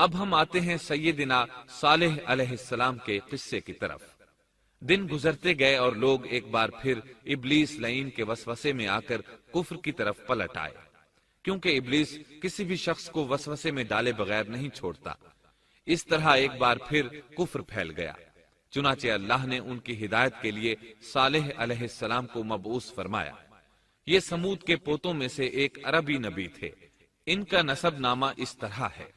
اب ہم آتے ہیں سیدنا صالح علیہ السلام کے قصے کی طرف۔ دن گزرتے گئے اور لوگ ایک بار پھر ابلیس لعین کے وسوسے میں آ کر کفر کی طرف پلٹ آئے، کیونکہ ابلیس کسی بھی شخص کو وسوسے میں ڈالے بغیر نہیں چھوڑتا۔ اس طرح ایک بار پھر کفر پھیل گیا، چنانچہ اللہ نے ان کی ہدایت کے لیے صالح علیہ السلام کو مبعوث فرمایا۔ یہ سمود کے پوتوں میں سے ایک عربی نبی تھے۔ ان کا نسب نامہ اس طرح ہے: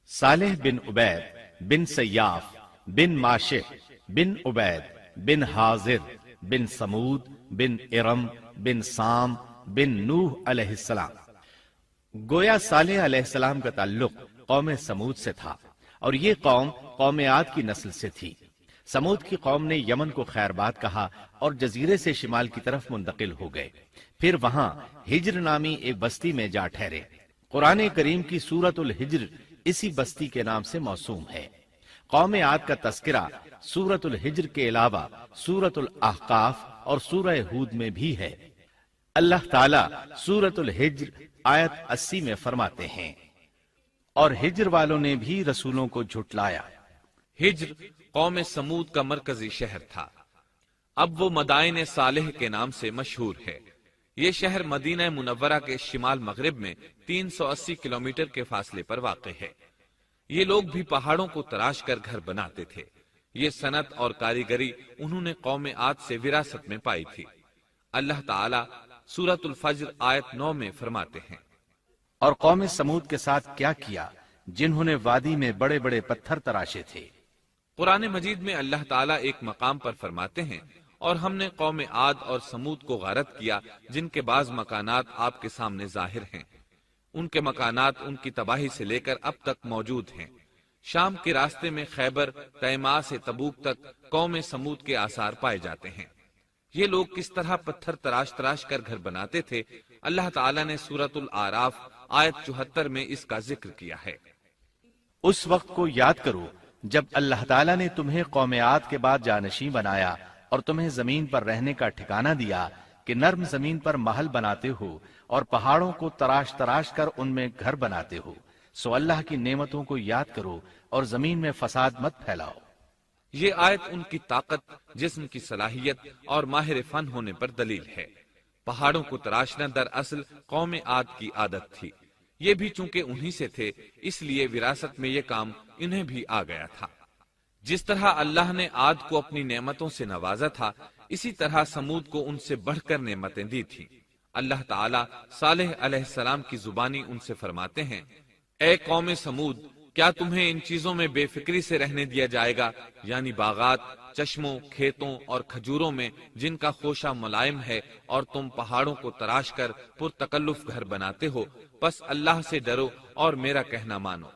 صالح بن عبید بن سیاف بن ماشح بن عبید بن حاضر بن سمود بن ارم بن سام بن نوح علیہ السلام۔ گویا صالح علیہ السلام کا تعلق قوم سمود سے تھا، اور یہ قوم عاد کی نسل سے تھی۔ سمود کی قوم نے یمن کو خیرباد کہا اور جزیرے سے شمال کی طرف منتقل ہو گئے، پھر وہاں ہجر نامی ایک بستی میں جا ٹھہرے۔ قرآن کریم کی سورۃ الحجر اسی بستی کے نام سے موسوم ہے۔ قوم عاد کا تذکرہ سورۃ الحجر کے علاوہ سورۃ الاحقاف اور سورہ ہود میں بھی ہے۔ اللہ تعالیٰ سورۃ الحجر آیت 80 میں فرماتے ہیں، اور ہجر والوں نے بھی رسولوں کو جھٹلایا۔ ہجر قوم سمود کا مرکزی شہر تھا۔ اب وہ مدائن صالح کے نام سے مشہور ہے۔ یہ شہر مدینہ منورہ کے شمال مغرب میں 380 کلومیٹر کے فاصلے پر واقع ہے۔ یہ لوگ بھی پہاڑوں کو تراش کر گھر بناتے تھے۔ یہ صنعت اور کاریگری انہوں نے قوم عاد سے وراثت میں پائی تھی۔ اللہ تعالیٰ سورۃ الفجر آیت 9 میں فرماتے ہیں، اور قوم سمود کے ساتھ کیا کیا جنہوں نے وادی میں بڑے بڑے پتھر تراشے تھے۔ قرآن مجید میں اللہ تعالیٰ ایک مقام پر فرماتے ہیں، اور ہم نے قوم عاد اور سمود کو غارت کیا جن کے بعض مکانات آپ کے سامنے ظاہر ہیں۔ ان کے مکانات ان کی تباہی سے لے کر اب تک موجود ہیں۔ شام کے راستے میں خیبر، تیماء سے تبوک تک قوم سمود کے آثار پائے جاتے ہیں۔ یہ لوگ کس طرح پتھر تراش تراش کر گھر بناتے تھے، اللہ تعالیٰ نے سورۃ الاعراف آیت 74 میں اس کا ذکر کیا ہے۔ اس وقت کو یاد کرو جب اللہ تعالیٰ نے تمہیں قوم عاد کے بعد جانشین بنایا اور تمہیں زمین پر رہنے کا ٹھکانہ دیا کہ نرم زمین پر محل بناتے ہو اور پہاڑوں کو تراش تراش کر ان میں گھر بناتے ہو۔ سو اللہ کی نعمتوں کو یاد کرو اور زمین میں فساد مت پھیلاؤ۔ یہ آیت ان کی طاقت، جسم کی صلاحیت اور ماہر فن ہونے پر دلیل ہے۔ پہاڑوں کو تراشنا دراصل قوم عاد کی عادت تھی۔ یہ بھی چونکہ انہی سے تھے، اس لیے وراثت میں یہ کام انہیں بھی آ گیا تھا۔ جس طرح اللہ نے عاد کو اپنی نعمتوں سے نوازا تھا، اسی طرح سمود کو ان سے بڑھ کر نعمتیں دی تھیں۔ اللہ تعالیٰ صالح علیہ السلام کی زبانی ان سے فرماتے ہیں، اے قوم سمود، کیا تمہیں ان چیزوں میں بے فکری سے رہنے دیا جائے گا، یعنی باغات، چشموں، کھیتوں اور کھجوروں میں جن کا خوشہ ملائم ہے، اور تم پہاڑوں کو تراش کر پرتکلف گھر بناتے ہو؟ پس اللہ سے ڈرو اور میرا کہنا مانو۔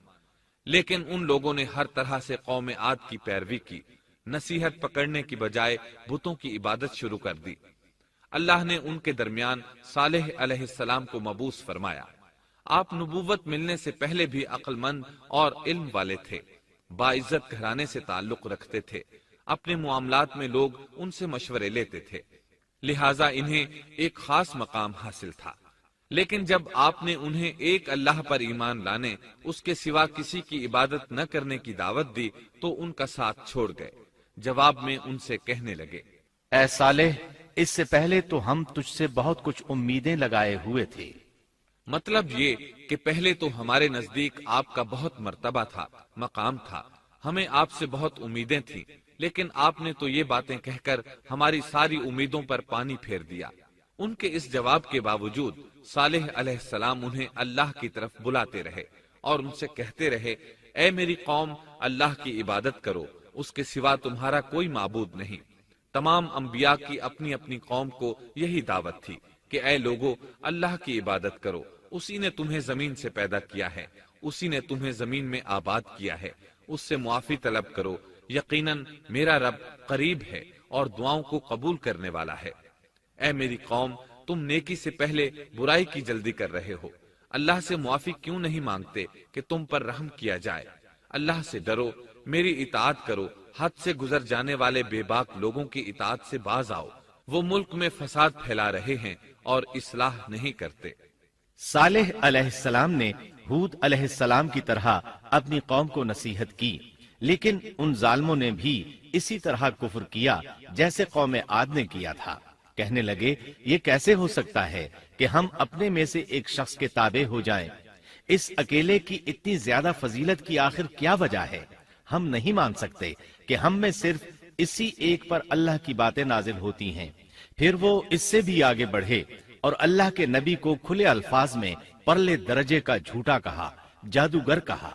لیکن ان لوگوں نے ہر طرح سے قوم عاد کی پیروی کی، نصیحت پکڑنے کی بجائے بتوں کی عبادت شروع کر دی۔ اللہ نے ان کے درمیان صالح علیہ السلام کو مبعوث فرمایا۔ آپ نبوت ملنے سے پہلے بھی عقل مند اور علم والے تھے، باعزت گھرانے سے تعلق رکھتے تھے، اپنے معاملات میں لوگ ان سے مشورے لیتے تھے، لہٰذا انہیں ایک خاص مقام حاصل تھا۔ لیکن جب آپ نے انہیں ایک اللہ پر ایمان لانے، اس کے سوا کسی کی عبادت نہ کرنے کی دعوت دی تو ان کا ساتھ چھوڑ گئے۔ جواب میں ان سے کہنے لگے، اے صالح، اس سے پہلے تو ہم تجھ سے بہت کچھ امیدیں لگائے ہوئے تھے۔ مطلب یہ کہ پہلے تو ہمارے نزدیک آپ کا بہت مرتبہ تھا، مقام تھا، ہمیں آپ سے بہت امیدیں تھیں، لیکن آپ نے تو یہ باتیں کہہ کر ہماری ساری امیدوں پر پانی پھیر دیا۔ ان کے اس جواب کے باوجود صالح علیہ السلام انہیں اللہ کی طرف بلاتے رہے اور ان سے کہتے رہے، اے میری قوم، اللہ کی عبادت کرو، اس کے سوا تمہارا کوئی معبود نہیں۔ تمام انبیاء کی اپنی اپنی قوم کو یہی دعوت تھی کہ اے لوگو، اللہ کی عبادت کرو، اسی نے تمہیں زمین سے پیدا کیا ہے، اسی نے تمہیں زمین میں آباد کیا ہے، اس سے معافی طلب کرو، یقیناً میرا رب قریب ہے اور دعاؤں کو قبول کرنے والا ہے۔ اے میری قوم، تم نیکی سے پہلے برائی کی جلدی کر رہے ہو، اللہ سے معافی کیوں نہیں مانگتے کہ تم پر رحم کیا جائے؟ اللہ سے ڈرو، میری اطاعت کرو، حد سے گزر جانے والے بے باک لوگوں کی اطاعت سے باز آؤ، وہ ملک میں فساد پھیلا رہے ہیں اور اصلاح نہیں کرتے۔ صالح علیہ السلام نے ہود علیہ السلام کی طرح اپنی قوم کو نصیحت کی، لیکن ان ظالموں نے بھی اسی طرح کفر کیا جیسے قوم عاد نے کیا تھا۔ کہنے لگے یہ کیسے ہو سکتا ہے کہ ہم اپنے میں سے ایک شخص کے تابع ہو جائیں؟ اس اکیلے کی اتنی زیادہ فضیلت کی آخر کیا وجہ ہے؟ ہم نہیں مان سکتے کہ ہم میں صرف اسی ایک پر اللہ کی باتیں نازل ہوتی ہیں۔ پھر وہ اس سے بھی آگے بڑھے اور اللہ کے نبی کو کھلے الفاظ میں پرلے درجے کا جھوٹا کہا، جادوگر کہا۔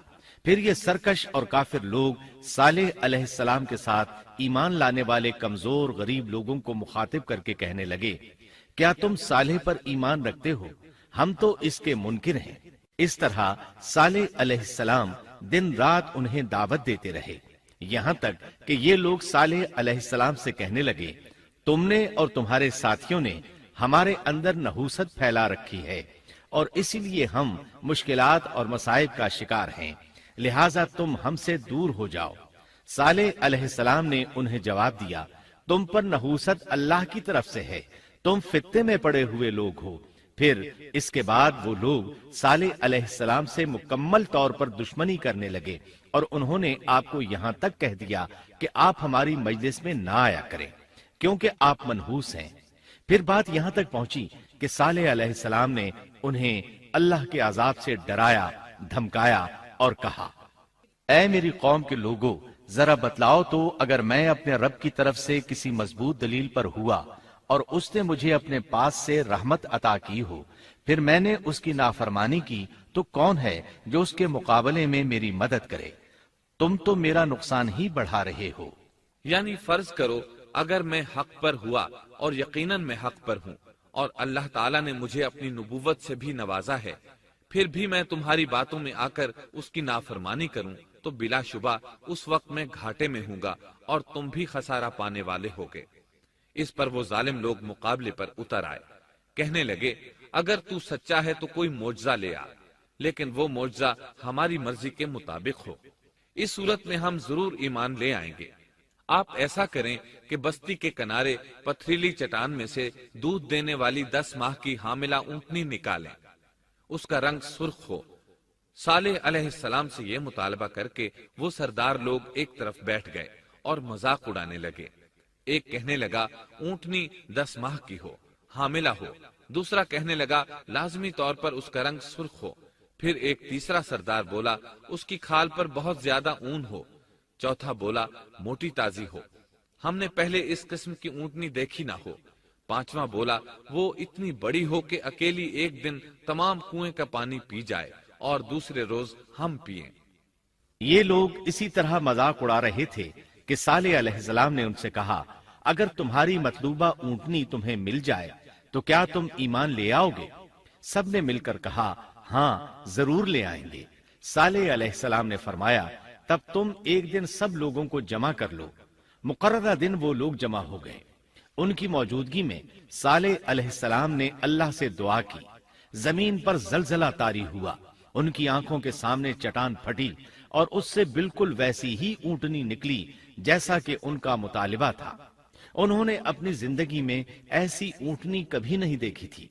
پھر یہ سرکش اور کافر لوگ صالح علیہ السلام کے ساتھ ایمان لانے والے کمزور غریب لوگوں کو مخاطب کر کے کہنے لگے، کیا تم صالح پر ایمان رکھتے ہو؟ ہم تو اس کے منکر ہیں۔ اس طرح صالح علیہ السلام دن رات انہیں دعوت دیتے رہے، یہاں تک کہ یہ لوگ صالح علیہ السلام سے کہنے لگے، تم نے اور تمہارے ساتھیوں نے ہمارے اندر نحوست پھیلا رکھی ہے اور اسی لیے ہم مشکلات اور مصائب کا شکار ہیں، لہٰذا تم ہم سے دور ہو جاؤ۔ صالح علیہ السلام نے انہیں جواب دیا، تم پر نحوست اللہ کی طرف سے ہے، تم فتنے میں پڑے ہوئے لوگ ہو۔ پھر اس کے بعد وہ لوگ صالح علیہ السلام سے مکمل طور پر دشمنی کرنے لگے اور انہوں نے آپ کو یہاں تک کہہ دیا کہ آپ ہماری مجلس میں نہ آیا کریں کیونکہ آپ منحوس ہیں۔ پھر بات یہاں تک پہنچی کہ صالح علیہ السلام نے انہیں اللہ کے عذاب سے ڈرایا، دھمکایا اور کہا، اے میری قوم کے لوگوں، ذرا بتلاؤ تو اگر میں اپنے رب کی طرف سے کسی مضبوط دلیل پر ہوا اور اس نے مجھے اپنے پاس سے رحمت عطا کی ہو، پھر میں نے اس کی نافرمانی کی، تو کون ہے جو اس کے مقابلے میں میری مدد کرے؟ تم تو میرا نقصان ہی بڑھا رہے ہو۔ یعنی فرض کرو اگر میں حق پر ہوا اور یقیناً میں حق پر ہوں اور اللہ تعالیٰ نے مجھے اپنی نبوت سے بھی نوازا ہے، پھر بھی میں تمہاری باتوں میں آ کر اس کی نافرمانی کروں تو بلا شبہ اس وقت میں گھاٹے میں ہوں گا اور تم بھی خسارہ پانے والے ہوگے۔ اس پر وہ ظالم لوگ مقابلے پر اتر آئے، کہنے لگے اگر تو سچا ہے تو کوئی معجزہ لے آ، لیکن وہ معجزہ ہماری مرضی کے مطابق ہو، اس صورت میں ہم ضرور ایمان لے آئیں گے۔ آپ ایسا کریں کہ بستی کے کنارے پتھریلی چٹان میں سے دودھ دینے والی 10 ماہ کی حاملہ اونٹنی نکالیں، اس کا رنگ سرخ ہو۔ صالح علیہ السلام سے یہ مطالبہ کر کے وہ سردار لوگ ایک طرف بیٹھ گئے اور مذاق اڑانے لگے۔ ایک کہنے لگا اونٹنی 10 ماہ کی ہو، حاملہ ہو، دوسرا کہنے لگا لازمی طور پر اس کا رنگ سرخ ہو، پھر ایک تیسرا سردار بولا اس کی کھال پر بہت زیادہ اون ہو، چوتھا بولا موٹی تازی ہو، ہم نے پہلے اس قسم کی اونٹنی دیکھی نہ ہو، پانچواں بولا وہ اتنی بڑی ہو کہ اکیلی ایک دن تمام کنویں کا پانی پی جائے اور دوسرے روز ہم پئیں۔ یہ لوگ اسی طرح مذاق اڑا رہے تھے کہ صالح علیہ السلام نے ان سے کہا، اگر تمہاری مطلوبہ اونٹنی تمہیں مل جائے تو کیا تم ایمان لے آؤ گے؟ سب نے مل کر کہا، ہاں ضرور لے آئیں گے۔ صالح علیہ السلام نے فرمایا، تب تم ایک دن سب لوگوں کو جمع کر لو۔ مقررہ دن وہ لوگ جمع ہو گئے۔ ان کی موجودگی میں صالح علیہ السلام نے اللہ سے دعا کی، زمین پر زلزلہ طاری ہوا، ان کی آنکھوں کے سامنے چٹان پھٹی اور اس سے بالکل ویسی ہی اونٹنی نکلی جیسا کہ ان کا مطالبہ تھا۔ انہوں نے اپنی زندگی میں ایسی اونٹنی کبھی نہیں دیکھی تھی،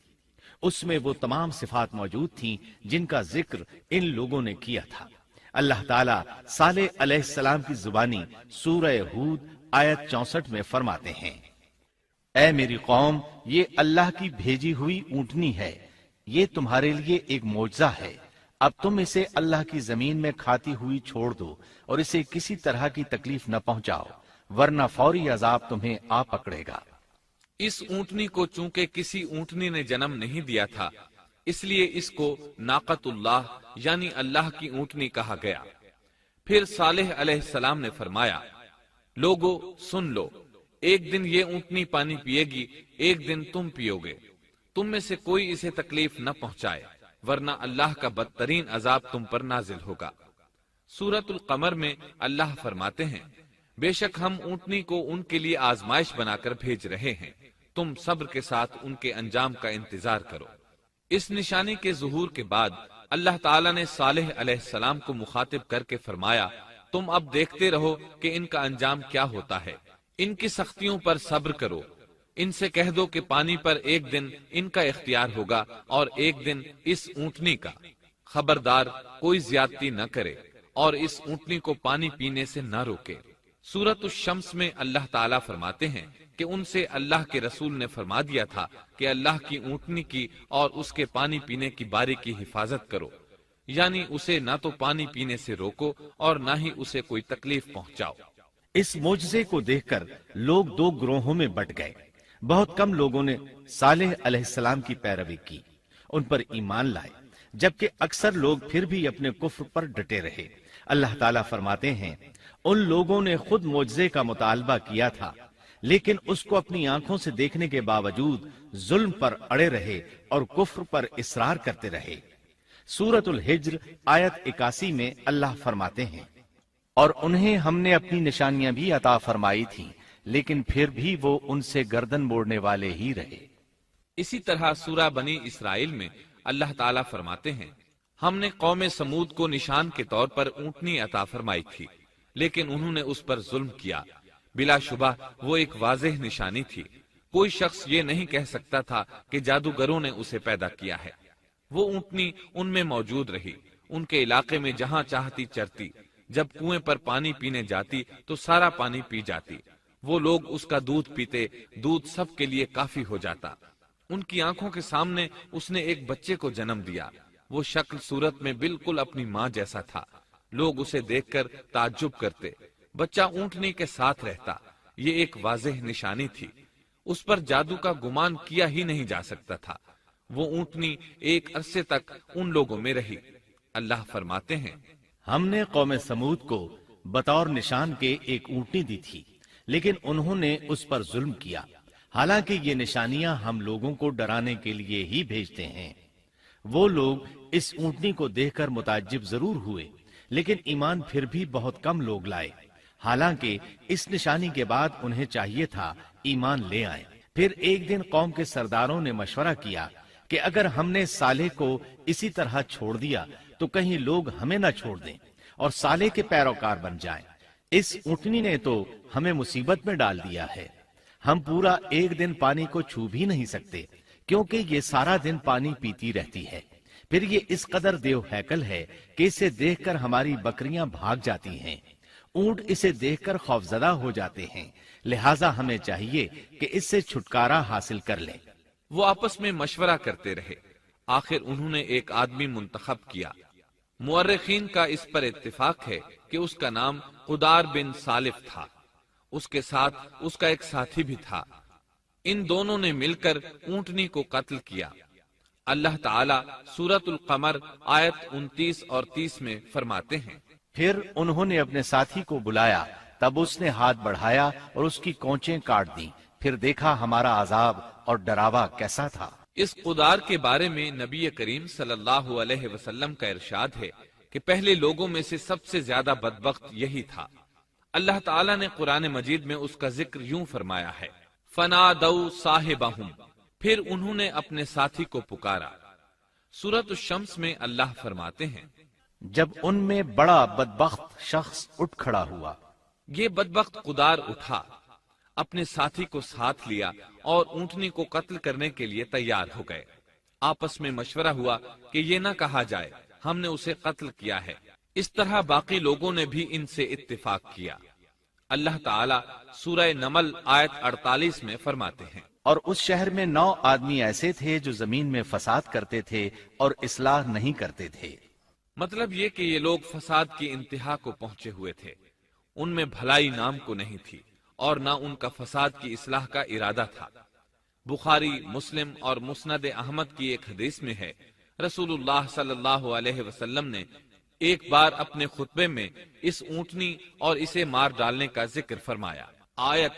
اس میں وہ تمام صفات موجود تھیں جن کا ذکر ان لوگوں نے کیا تھا۔ اللہ تعالیٰ صالح علیہ السلام کی زبانی سورہ ہود آیت 64 میں فرماتے ہیں، اے میری قوم، یہ اللہ کی بھیجی ہوئی اونٹنی ہے، یہ تمہارے لیے ایک معجزہ ہے، اب تم اسے اللہ کی زمین میں کھاتی ہوئی چھوڑ دو اور اسے کسی طرح کی تکلیف نہ پہنچاؤ، ورنہ فوری عذاب تمہیں آ پکڑے گا۔ اس اونٹنی کو چونکہ کسی اونٹنی نے جنم نہیں دیا تھا، اس لیے اس کو ناقۃ اللہ یعنی اللہ کی اونٹنی کہا گیا۔ پھر صالح علیہ السلام نے فرمایا، لوگو سن لو، ایک دن یہ اونٹنی پانی پیے گی، ایک دن تم پیو گے، تم میں سے کوئی اسے تکلیف نہ پہنچائے، ورنہ اللہ کا بدترین عذاب تم پر نازل ہوگا۔ سورۃ القمر میں اللہ فرماتے ہیں، بے شک ہم اونٹنی کو ان کے لیے آزمائش بنا کر بھیج رہے ہیں، تم صبر کے ساتھ ان کے انجام کا انتظار کرو۔ اس نشانی کے ظہور کے بعد اللہ تعالیٰ نے صالح علیہ السلام کو مخاطب کر کے فرمایا، تم اب دیکھتے رہو کہ ان کا انجام کیا ہوتا ہے، ان کی سختیوں پر صبر کرو، ان سے کہہ دو کہ پانی پر ایک دن ان کا اختیار ہوگا اور ایک دن اس اونٹنی کا، خبردار کوئی زیادتی نہ کرے اور اس اونٹنی کو پانی پینے سے نہ روکے۔ سورۃ الشمس میں اللہ تعالیٰ فرماتے ہیں کہ ان سے اللہ کے رسول نے فرما دیا تھا کہ اللہ کی اونٹنی کی اور اس کے پانی پینے کی باری کی حفاظت کرو، یعنی اسے نہ تو پانی پینے سے روکو اور نہ ہی اسے کوئی تکلیف پہنچاؤ۔ اس معجزے کو دیکھ کر لوگ دو گروہوں میں بٹ گئے۔ بہت کم لوگوں نے صالح علیہ السلام کی پیروی کی، ان پر ایمان لائے، جبکہ اکثر لوگ پھر بھی اپنے کفر پر ڈٹے رہے۔ اللہ تعالیٰ فرماتے ہیں، ان لوگوں نے خود معجزے کا مطالبہ کیا تھا، لیکن اس کو اپنی آنکھوں سے دیکھنے کے باوجود ظلم پر اڑے رہے اور کفر پر اصرار کرتے رہے۔ سورۃ الحجر آیت 81 میں اللہ فرماتے ہیں، اور انہیں ہم نے اپنی نشانیاں بھی عطا فرمائی تھیں، لیکن پھر بھی وہ ان سے گردن موڑنے والے ہی رہے۔ اسی طرح سورہ بنی اسرائیل میں اللہ تعالیٰ فرماتے ہیں، ہم نے قوم سمود کو نشان کے طور پر اونٹنی عطا فرمائی تھی، لیکن انہوں نے اس پر ظلم کیا۔ بلا شبہ وہ ایک واضح نشانی تھی، کوئی شخص یہ نہیں کہہ سکتا تھا کہ جادوگروں نے اسے پیدا کیا ہے۔ وہ اونٹنی ان میں موجود رہی، ان کے علاقے میں جہاں چاہتی چرتی، جب کنویں پر پانی پینے جاتی تو سارا پانی پی جاتی، وہ لوگ اس کا دودھ پیتے، دودھ سب کے لیے کافی ہو جاتا۔ ان کی آنکھوں کے سامنے اس نے ایک بچے کو جنم دیا، وہ شکل صورت میں بالکل اپنی ماں جیسا تھا، لوگ اسے دیکھ کر تعجب کرتے۔ بچہ اونٹنی کے ساتھ رہتا، یہ ایک واضح نشانی تھی، اس پر جادو کا گمان کیا ہی نہیں جا سکتا تھا۔ وہ اونٹنی ایک عرصے تک ان لوگوں میں رہی۔ اللہ فرماتے ہیں، ہم نے قوم سمود کو بطور نشان کے ایک اونٹنی دی تھی، لیکن انہوں نے اس پر ظلم کیا، حالانکہ یہ نشانیاں ہم لوگوں کو ڈرانے کے لیے ہی بھیجتے ہیں۔ وہ لوگ اس اونٹنی کو دیکھ کر متعجب ضرور ہوئے، لیکن ایمان پھر بھی بہت کم لوگ لائے، حالانکہ اس نشانی کے بعد انہیں چاہیے تھا ایمان لے آئیں۔ پھر ایک دن قوم کے سرداروں نے مشورہ کیا کہ اگر ہم نے صالح کو اسی طرح چھوڑ دیا تو کہیں لوگ ہمیں نہ چھوڑ دیں اور صالح کے پیروکار بن جائیں۔ اس اونٹنی نے تو ہمیں مصیبت میں ڈال دیا ہے، ہم پورا ایک دن پانی کو چھو بھی نہیں سکتے، کیونکہ یہ سارا دن پانی پیتی رہتی ہے۔ پھر یہ اس قدر دیو ہیکل ہے کہ اسے دیکھ کر ہماری بکریاں بھاگ جاتی ہیں، اونٹ اسے دیکھ کر خوفزدہ ہو جاتے ہیں، لہٰذا ہمیں چاہیے کہ اس سے چھٹکارا حاصل کر لیں۔ وہ آپس میں مشورہ کرتے رہے، آخر انہوں نے ایک آدمی منتخب کیا۔ مورخین کا اس پر اتفاق ہے کہ اس کا نام قدار بن سالف تھا، اس کے ساتھ اس کا ایک ساتھی بھی تھا۔ ان دونوں نے مل کر اونٹنی کو قتل کیا۔ اللہ تعالیٰ سورۃ القمر آیت 29 اور 30 میں فرماتے ہیں، پھر انہوں نے اپنے ساتھی کو بلایا، تب اس نے ہاتھ بڑھایا اور اس کی کونچیں کاٹ دیں، پھر دیکھا ہمارا عذاب اور ڈراوا کیسا تھا۔ اس قدار کے بارے میں نبی کریم صلی اللہ علیہ وسلم کا ارشاد ہے کہ پہلے لوگوں میں سے سب سے زیادہ بدبخت یہی تھا۔ اللہ تعالیٰ نے قرآن مجید میں اس کا ذکر یوں فرمایا ہے، فَنَادَوْا صَاحِبَهُمْ، پھر انہوں نے اپنے ساتھی کو پکارا۔ سورۃ الشمس میں اللہ فرماتے ہیں، جب ان میں بڑا بدبخت شخص اٹھ کھڑا ہوا، یہ بدبخت قدار اٹھا، اپنے ساتھی کو ساتھ لیا اور اونٹنی کو قتل کرنے کے لیے تیار ہو گئے۔ آپس میں مشورہ ہوا کہ یہ نہ کہا جائے ہم نے اسے قتل کیا ہے۔ اس طرح باقی لوگوں نے بھی ان سے اتفاق کیا۔ اللہ تعالیٰ سورہ نمل آیت 48 میں فرماتے ہیں، اور اس شہر میں 9 آدمی ایسے تھے جو زمین میں فساد کرتے تھے اور اصلاح نہیں کرتے تھے۔ مطلب یہ کہ یہ لوگ فساد کی انتہا کو پہنچے ہوئے تھے، ان میں بھلائی نام کو نہیں تھی اور نہ ان کا فساد کی اصلاح کا ارادہ تھا۔ بخاری، مسلم اور مسند احمد کی ایک حدیث میں ہے، رسول اللہ صلی اللہ علیہ وسلم نے ایک بار اپنے خطبے میں اس اونٹنی اور اسے مار ڈالنے کا ذکر فرمایا۔ آیت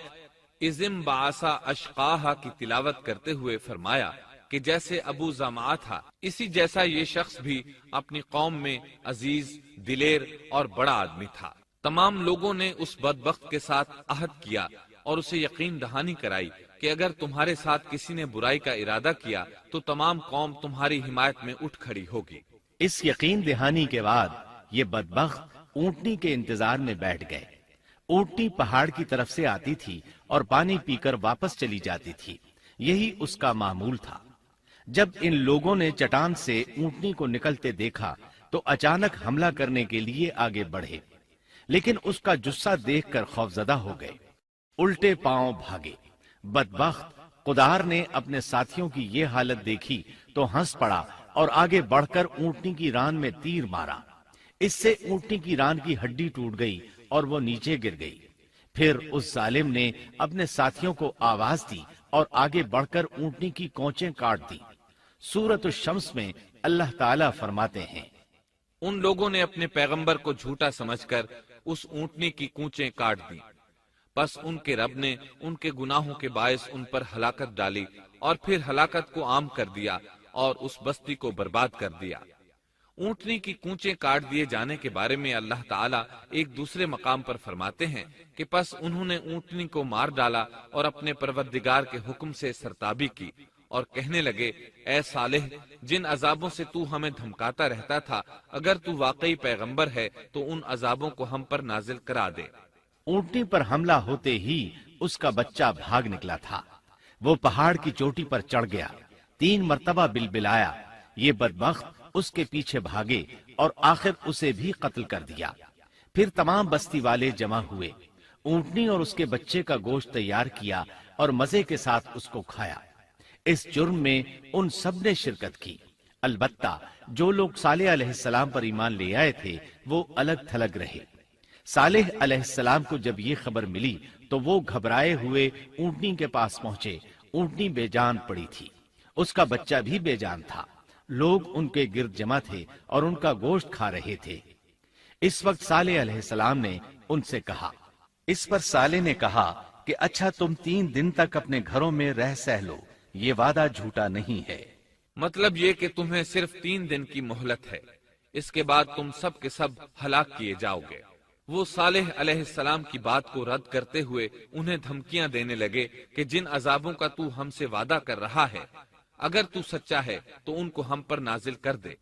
اذم بعثا اشقاہا کی تلاوت کرتے ہوئے فرمایا کہ جیسے ابو زمعہ تھا، اسی جیسا یہ شخص بھی اپنی قوم میں عزیز، دلیر اور بڑا آدمی تھا۔ تمام لوگوں نے اس بدبخت کے ساتھ عہد کیا اور اسے یقین دہانی کرائی کہ اگر تمہارے ساتھ کسی نے برائی کا ارادہ کیا تو تمام قوم تمہاری حمایت میں اٹھ کھڑی ہوگی۔ اس یقین دہانی کے بعد یہ بدبخت اونٹنی کے انتظار میں بیٹھ گئے۔ اونٹنی پہاڑ کی طرف سے آتی تھی اور پانی پی کر واپس چلی جاتی تھی، یہی اس کا معمول تھا۔ جب ان لوگوں نے چٹان سے اونٹنی کو نکلتے دیکھا تو اچانک حملہ کرنے کے لیے آگے بڑھے، لیکن اس کا جثہ دیکھ کر خوفزدہ ہو گئے، الٹے پاؤں بھاگے۔ بدبخت قدار نے اپنے ساتھیوں کی یہ حالت دیکھی تو ہنس پڑا اور آگے بڑھ کر اونٹنی کی ران میں تیر مارا۔ اس سے اونٹنی کی ران کی ہڈی ٹوٹ گئی اور وہ نیچے گر گئی۔ پھر اس ظالم نے اپنے ساتھیوں کو آواز دی اور آگے بڑھ کر اونٹنی کی کونچیں کاٹ دی۔ سورۃ الشمس میں اللہ تعالیٰ فرماتے ہیں، ان لوگوں نے اپنے پیغمبر کو جھوٹا سمجھ کر اس اونٹنی کی کونچیں کاٹ دی، پس ان کے رب نے ان کے گناہوں کے باعث ان پر ہلاکت ڈالی اور پھر ہلاکت کو عام کر دیا اور اس بستی کو برباد کر دیا۔ اونٹنی کی کونچیں کاٹ دیے جانے کے بارے میں اللہ تعالیٰ ایک دوسرے مقام پر فرماتے ہیں کہ پس انہوں نے اونٹنی کو مار ڈالا اور اپنے پروردگار کے حکم سے سرتابی کی اور کہنے لگے، اے صالح، جن عذابوں سے تو ہمیں دھمکاتا رہتا تھا، اگر تو واقعی پیغمبر ہے تو ان عذابوں کو ہم پر نازل کرا دے۔ اونٹنی پر حملہ ہوتے ہی اس کا بچہ بھاگ نکلا تھا۔ وہ پہاڑ کی چوٹی پر چڑھ گیا، 3 مرتبہ بلبلایا۔ یہ بدبخت اس کے پیچھے بھاگے اور آخر اسے بھی قتل کر دیا۔ پھر تمام بستی والے جمع ہوئے، اونٹنی اور اس کے بچے کا گوشت تیار کیا اور مزے کے ساتھ اس کو کھایا۔ اس جرم میں ان سب نے شرکت کی، البتہ جو لوگ صالح علیہ السلام پر ایمان لے آئے تھے وہ الگ تھلگ رہے۔ صالح علیہ السلام کو جب یہ خبر ملی تو وہ گھبرائے ہوئے اونٹنی کے پاس پہنچے۔ اونٹنی بے جان پڑی تھی، اس کا بچہ بھی بے جان تھا۔ لوگ ان کے گرد جمع تھے اور ان کا گوشت کھا رہے تھے۔ اس وقت صالح علیہ السلام نے ان سے کہا، اس پر صالح نے کہا کہ اچھا تم 3 دن تک اپنے گھروں میں رہ سہ لو، یہ وعدہ جھوٹا نہیں ہے۔ مطلب یہ کہ تمہیں صرف 3 دن کی مہلت ہے، اس کے بعد تم سب کے سب ہلاک کیے جاؤ گے۔ وہ صالح علیہ السلام کی بات کو رد کرتے ہوئے انہیں دھمکیاں دینے لگے کہ جن عذابوں کا تو ہم سے وعدہ کر رہا ہے، اگر تو سچا ہے تو ان کو ہم پر نازل کر دے۔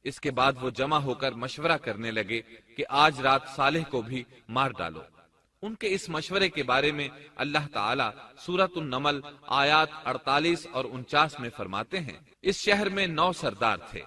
اس کے بعد وہ جمع ہو کر مشورہ کرنے لگے کہ آج رات صالح کو بھی مار ڈالو۔ ان کے اس مشورے کے بارے میں اللہ تعالیٰ سورۃ النمل آیات 48 اور 49 میں فرماتے ہیں، اس شہر میں 9 سردار تھے،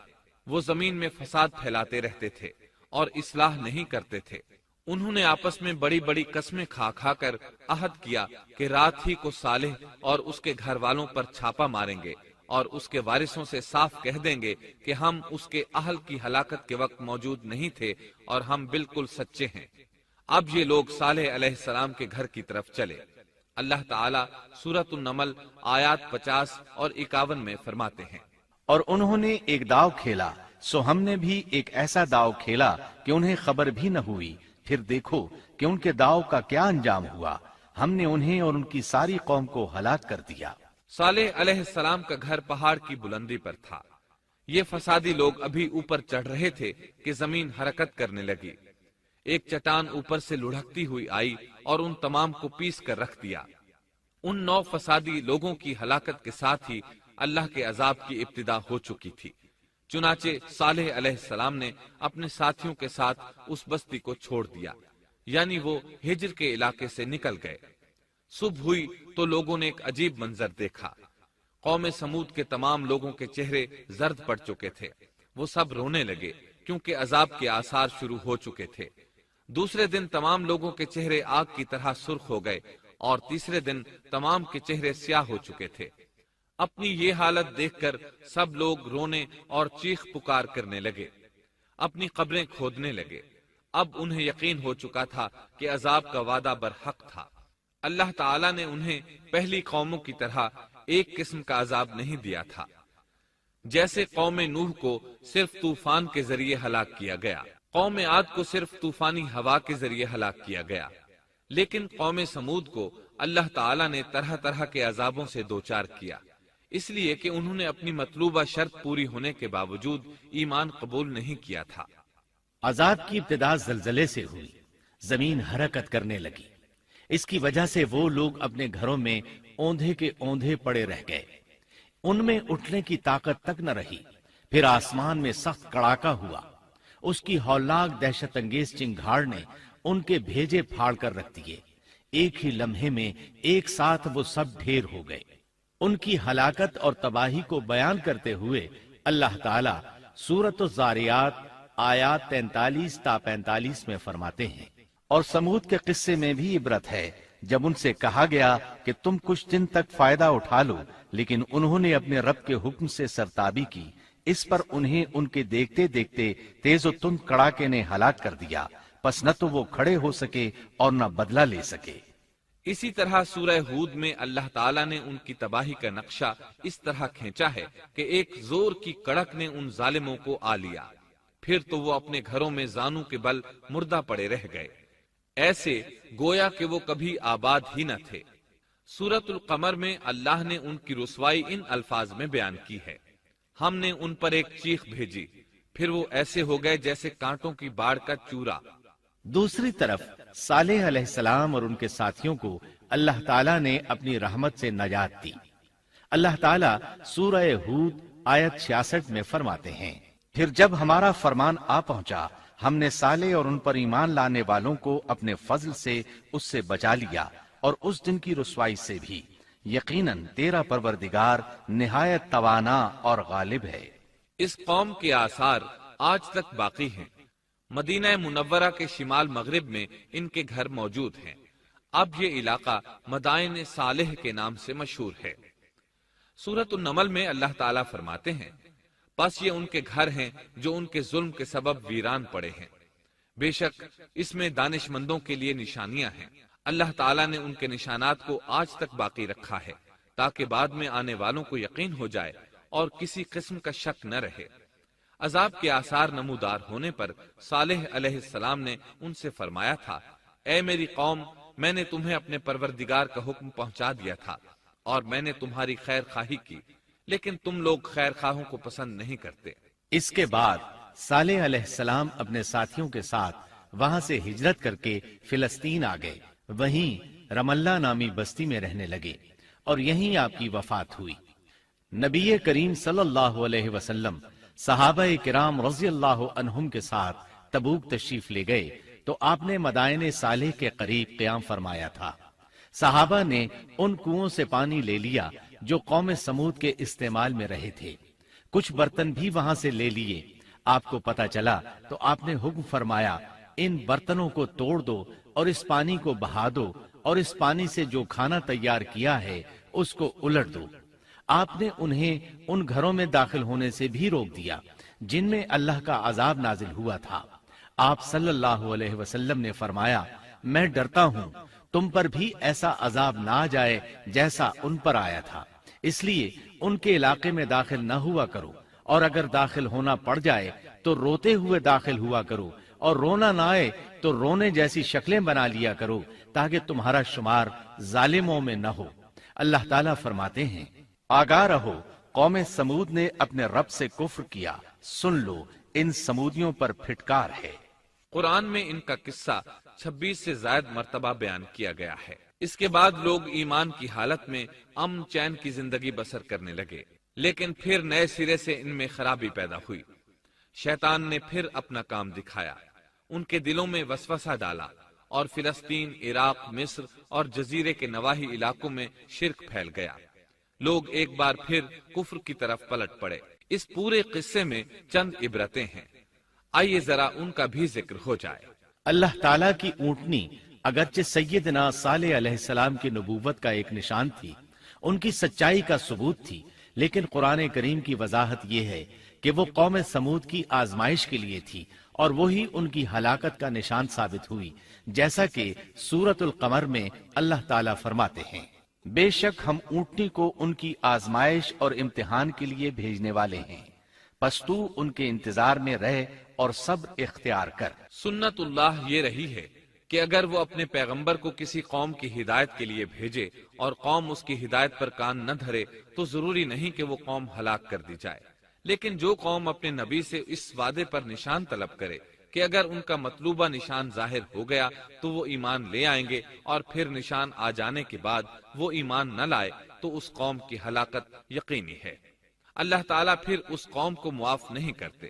وہ زمین میں فساد پھیلاتے رہتے تھے اور اصلاح نہیں کرتے تھے۔ انہوں نے آپس میں بڑی بڑی قسمیں کھا کھا کر عہد کیا کہ رات ہی کو صالح اور اس کے گھر والوں پر چھاپا ماریں گے اور اس کے وارثوں سے صاف کہہ دیں گے کہ ہم اس کے اہل کی ہلاکت کے وقت موجود نہیں تھے اور ہم بالکل سچے ہیں۔ اب یہ لوگ صالح علیہ السلام کے گھر کی طرف چلے۔ اللہ تعالیٰ سورۃ النمل آیات 50 اور 51 میں فرماتے ہیں، اور انہوں نے ایک داؤ کھیلا، سو ہم نے بھی ایک ایسا داؤ کھیلا کہ انہیں خبر بھی نہ ہوئی۔ پھر دیکھو کہ ان کے داؤ کا کیا انجام ہوا، ہم نے انہیں اور ان کی ساری قوم کو ہلاک کر دیا۔ صالح علیہ السلام کا گھر پہاڑ کی بلندی پر تھا۔ یہ فسادی لوگ ابھی اوپر چڑھ رہے تھے کہ زمین حرکت کرنے لگی۔ ایک چٹان اوپر سے لڑھکتی ہوئی آئی اور ان تمام کو پیس کر رکھ دیا۔ ان 9 فسادی لوگوں کی ہلاکت کے ساتھ ہی اللہ کے عذاب کی ابتدا ہو چکی تھی۔ چنانچہ صالح علیہ السلام نے اپنے ساتھیوں کے ساتھ اس بستی کو چھوڑ دیا، یعنی وہ ہجر کے علاقے سے نکل گئے۔ صبح ہوئی تو لوگوں نے ایک عجیب منظر دیکھا۔ قوم سمود کے تمام لوگوں کے چہرے زرد پڑ چکے تھے، وہ سب رونے لگے کیونکہ عذاب کے آثار شروع ہو چکے تھے۔ دوسرے دن تمام لوگوں کے چہرے آگ کی طرح سرخ ہو گئے اور تیسرے دن تمام کے چہرے سیاہ ہو چکے تھے۔ اپنی یہ حالت دیکھ کر سب لوگ رونے اور چیخ پکار کرنے لگے، اپنی قبریں کھودنے لگے۔ اب انہیں یقین ہو چکا تھا کہ عذاب کا وعدہ برحق تھا۔ اللہ تعالیٰ نے انہیں پہلی قوموں کی طرح ایک قسم کا عذاب نہیں دیا تھا، جیسے قوم نوح کو صرف طوفان کے ذریعے ہلاک کیا گیا، قوم عاد کو صرف طوفانی ہوا کے ذریعے ہلاک کیا گیا، لیکن قوم سمود کو اللہ تعالیٰ نے طرح طرح کے عذابوں سے دوچار کیا، اس لیے کہ انہوں نے اپنی مطلوبہ شرط پوری ہونے کے باوجود ایمان قبول نہیں کیا تھا۔ عذاب کی ابتدا زلزلے سے ہوئی، زمین حرکت کرنے لگی۔ اس کی وجہ سے وہ لوگ اپنے گھروں میں اوندھے کے اوندھے پڑے رہ گئے، ان میں اٹھنے کی طاقت تک نہ رہی۔ پھر آسمان میں سخت کڑاکا ہوا اس کی ہولناک دہشت انگیز چنگھاڑ نے ان کے بھیجے پھاڑ کر رکھ دیے، ایک ہی لمحے میں ایک ساتھ وہ سب ڈھیر ہو گئے۔ ان کی ہلاکت اور تباہی کو بیان کرتے ہوئے اللہ تعالی سورۃ الزاریات آیات 43 تا 45 میں فرماتے ہیں، اور سمود کے قصے میں بھی عبرت ہے، جب ان سے کہا گیا کہ تم کچھ دن تک فائدہ اٹھا لو، لیکن انہوں نے اپنے رب کے حکم سے سرتابی کی، اس پر انہیں ان کے دیکھتے دیکھتے تیز و تند کڑاکے نے ہلاک کر دیا، پس نہ تو وہ کھڑے ہو سکے اور نہ بدلہ لے سکے۔ اسی طرح سورہ ہود میں اللہ تعالیٰ نے ان کی تباہی کا نقشہ اس طرح کھینچا ہے کہ ایک زور کی کڑک نے ان ظالموں کو آ لیا، پھر تو وہ اپنے گھروں میں زانوں کے بل مردہ پڑے رہ گئے، ایسے گویا کہ وہ کبھی آباد ہی نہ تھے۔ سورۃ القمر میں اللہ نے ان کی رسوائی ان الفاظ میں بیان کی ہے، ہم نے ان پر ایک چیخ بھیجی، پھر وہ ایسے ہو گئے جیسے کانٹوں کی باڑ کا چورا۔ دوسری طرف صالح علیہ السلام اور ان کے ساتھیوں کو اللہ تعالیٰ نے اپنی رحمت سے نجات دی۔ اللہ تعالیٰ سورہ ہود آیت 66 میں فرماتے ہیں، پھر جب ہمارا فرمان آ پہنچا، ہم نے صالح اور ان پر ایمان لانے والوں کو اپنے فضل سے اس سے بچا لیا اور اس دن کی رسوائی سے بھی، یقیناً تیرا پروردگار نہایت توانا اور غالب ہے۔ اس قوم کے آثار آج تک باقی ہیں، مدینہ منورہ کے شمال مغرب میں ان کے گھر موجود ہیں۔ اب یہ علاقہ مدائن صالح کے نام سے مشہور ہے۔ سورۃ النمل میں اللہ تعالیٰ فرماتے ہیں، بس یہ ان کے گھر ہیں جو ان کے ظلم کے سبب ویران پڑے ہیں، بے شک اس میں دانش مندوں کے لیے نشانیاں ہیں۔ اللہ تعالیٰ نے ان کے نشانات کو آج تک باقی رکھا ہے تاکہ بعد میں آنے والوں کو یقین ہو جائے اور کسی قسم کا شک نہ رہے۔ عذاب کے آثار نمودار ہونے پر صالح علیہ السلام نے ان سے فرمایا تھا، اے میری قوم، میں نے تمہیں اپنے پروردگار کا حکم پہنچا دیا تھا اور میں نے تمہاری خیر خواہی کی، لیکن تم لوگ خیر خواہوں کو پسند نہیں کرتے۔ اس کے بعد صالح علیہ السلام اپنے ساتھیوں کے ساتھ وہاں سے ہجرت کر کے فلسطین آ گئے، وہیں رم اللہ نامی بستی میں رہنے لگے اور یہیں آپ کی وفات ہوئی۔ نبی کریم صلی اللہ علیہ وسلم صحابہ کرام رضی اللہ عنہم کے ساتھ تبوک تشریف لے گئے تو آپ نے مدائن صالح کے قریب قیام فرمایا تھا۔ صحابہ نے ان کنوؤں سے پانی لے لیا جو قوم سمود کے استعمال میں رہے تھے، کچھ برتن بھی وہاں سے لے لیے۔ آپ کو پتہ چلا تو آپ نے حکم فرمایا، ان برتنوں کو توڑ دو اور اس پانی کو بہا دو اور اس پانی سے جو کھانا تیار کیا ہے اس کو الٹ دو۔ آپ نے انہیں ان گھروں میں داخل ہونے سے بھی روک دیا جن میں اللہ کا عذاب نازل ہوا تھا۔ آپ صلی اللہ علیہ وسلم نے فرمایا، میں ڈرتا ہوں تم پر بھی ایسا عذاب نہ آ جائے جیسا ان پر آیا تھا، اس لیے ان کے علاقے میں داخل نہ ہوا کرو، اور اگر داخل ہونا پڑ جائے تو روتے ہوئے داخل ہوا کرو، اور رونا نہ آئے تو رونے جیسی شکلیں بنا لیا کرو تاکہ تمہارا شمار ظالموں میں نہ ہو۔ اللہ تعالیٰ فرماتے ہیں، آگاہ رہو، قوم سمود نے اپنے رب سے کفر کیا، سن لو ان سمودیوں پر پھٹکار ہے۔ قرآن میں ان کا قصہ 26 سے زائد مرتبہ بیان کیا گیا ہے۔ اس کے بعد لوگ ایمان کی حالت میں امن چین کی زندگی بسر کرنے لگے، لیکن پھر نئے سرے سے ان میں خرابی پیدا ہوئی۔ شیطان نے پھر اپنا کام دکھایا، ان کے دلوں میں وسوسہ ڈالا اور فلسطین، عراق، مصر اور جزیرے کے نواحی علاقوں میں شرک پھیل گیا۔ لوگ ایک بار پھر کفر کی طرف پلٹ پڑے۔ اس پورے قصے میں چند عبرتیں ہیں، آئیے ذرا ان کا بھی ذکر ہو جائے۔ اللہ تعالیٰ کی اونٹنی اگرچہ سیدنا صالح علیہ السلام کی نبوت کا ایک نشان تھی، ان کی سچائی کا ثبوت تھی، لیکن قرآن کریم کی وضاحت یہ ہے کہ وہ قوم سمود کی آزمائش کے لیے تھی اور وہی ان کی ہلاکت کا نشان ثابت ہوئی، جیسا کہ سورۃ القمر میں اللہ تعالیٰ فرماتے ہیں، بے شک ہم اونٹنی کو ان کی آزمائش اور امتحان کے لیے بھیجنے والے ہیں، پس تو ان کے انتظار میں رہ اور صبر اختیار کر۔ سنت اللہ یہ رہی ہے کہ اگر وہ اپنے پیغمبر کو کسی قوم کی ہدایت کے لیے بھیجے اور قوم اس کی ہدایت پر کان نہ دھرے تو ضروری نہیں کہ وہ قوم ہلاک کر دی جائے، لیکن جو قوم اپنے نبی سے اس وعدے پر نشان طلب کرے کہ اگر ان کا مطلوبہ نشان ظاہر ہو گیا تو وہ ایمان لے آئیں گے، اور پھر نشان آ جانے کے بعد وہ ایمان نہ لائے تو اس قوم کی ہلاکت یقینی ہے۔ اللہ تعالیٰ پھر اس قوم کو معاف نہیں کرتے۔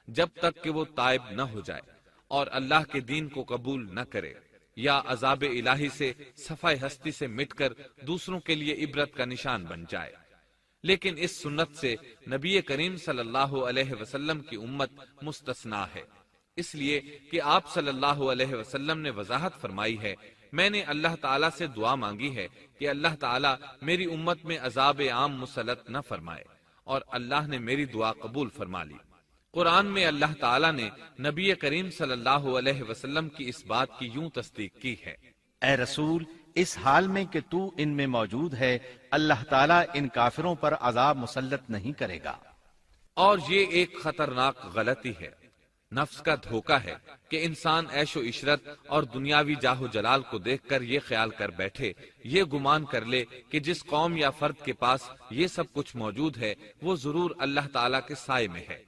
جب تک کہ وہ تائب نہ ہو جائے اور اللہ کے دین کو قبول نہ کرے یا عذاب الہی سے صفائے ہستی سے مٹ کر دوسروں کے لیے عبرت کا نشان بن جائے۔ لیکن اس سنت سے نبی کریم صلی اللہ علیہ وسلم کی امت مستثنا ہے، اس لیے کہ آپ صلی اللہ علیہ وسلم نے وضاحت فرمائی ہے، میں نے اللہ تعالیٰ سے دعا مانگی ہے کہ اللہ تعالیٰ میری امت میں عذاب عام مسلط نہ فرمائے، اور اللہ نے میری دعا قبول فرما لی۔ قرآن میں اللہ تعالیٰ نے نبی کریم صلی اللہ علیہ وسلم کی اس بات کی یوں تصدیق کی ہے، اے رسول، اس حال میں کہ تو ان میں موجود ہے، اللہ تعالیٰ ان کافروں پر عذاب مسلط نہیں کرے گا۔ اور یہ ایک خطرناک غلطی ہے، نفس کا دھوکہ ہے کہ انسان عیش و عشرت اور دنیاوی جاہ و جلال کو دیکھ کر یہ خیال کر بیٹھے، یہ گمان کر لے کہ جس قوم یا فرد کے پاس یہ سب کچھ موجود ہے وہ ضرور اللہ تعالیٰ کے سائے میں ہے،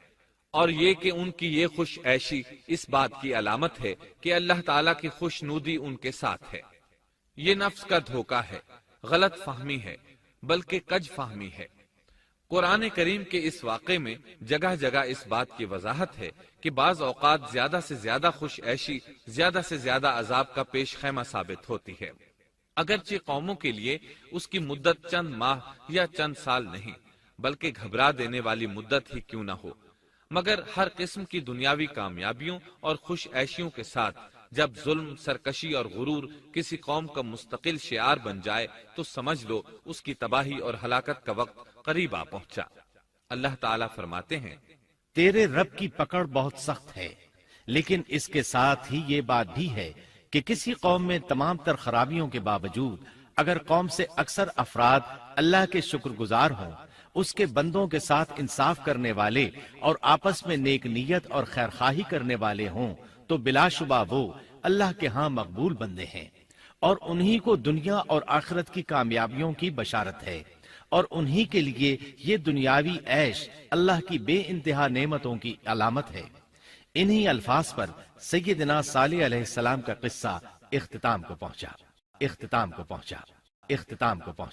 اور یہ کہ ان کی یہ خوش عیشی اس بات کی علامت ہے کہ اللہ تعالیٰ کی خوش نودی ان کے ساتھ ہے۔ یہ نفس کا دھوکہ ہے، غلط فہمی ہے، بلکہ کج فہمی ہے۔ قرآن کریم کے اس واقعے میں جگہ جگہ اس بات کی وضاحت ہے کہ بعض اوقات زیادہ سے زیادہ خوش عیشی زیادہ سے زیادہ عذاب کا پیش خیمہ ثابت ہوتی ہے، اگرچہ قوموں کے لیے اس کی مدت چند ماہ یا چند سال نہیں بلکہ گھبرا دینے والی مدت ہی کیوں نہ ہو، مگر ہر قسم کی دنیاوی کامیابیوں اور خوش عیشیوں کے ساتھ جب ظلم، سرکشی اور غرور کسی قوم کا مستقل شعار بن جائے تو سمجھ لو اس کی تباہی اور ہلاکت کا وقت قریب آ پہنچا۔ اللہ تعالیٰ فرماتے ہیں، تیرے رب کی پکڑ بہت سخت ہے، لیکن اس کے ساتھ ہی یہ بات بھی ہے کہ کسی قوم میں تمام تر خرابیوں کے باوجود اگر قوم سے اکثر افراد اللہ کے شکر گزار ہوں، اس کے بندوں کے ساتھ انصاف کرنے والے اور آپس میں نیک نیت اور خیرخواہی کرنے والے ہوں، تو بلا شبہ وہ اللہ کے ہاں مقبول بندے ہیں، اور انہی کو دنیا اور آخرت کی کامیابیوں کی بشارت ہے، اور انہی کے لیے یہ دنیاوی عیش اللہ کی بے انتہا نعمتوں کی علامت ہے۔ انہی الفاظ پر سیدنا صالح علیہ السلام کا قصہ اختتام کو پہنچا۔